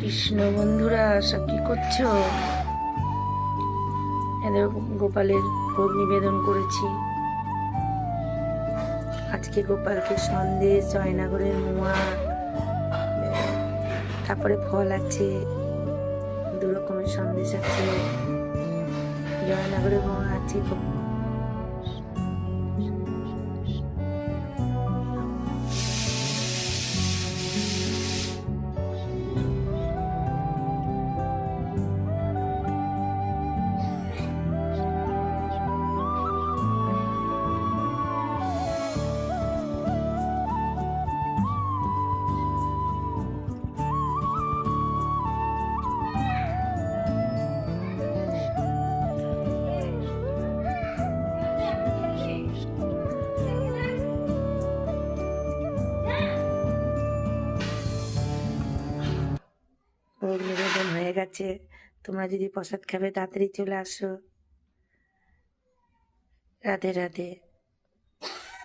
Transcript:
কৃষ্ণ বন্ধুরা, সব কি করছো? এদের গোপালের ভোগ নিবেদন করেছি। আজকে গোপালকে সন্দেশ, জয়নাগরের মোয়া, তারপরে ফল আছে, 2 রকমের সন্দেশ আছে, জয়নাগরের মোয়া আছে। ভোগ নিবেদন হয়ে গেছে। তোমরা যদি প্রসাদ খাবে তাড়াতাড়ি চলে আসো। রাধে রাধে।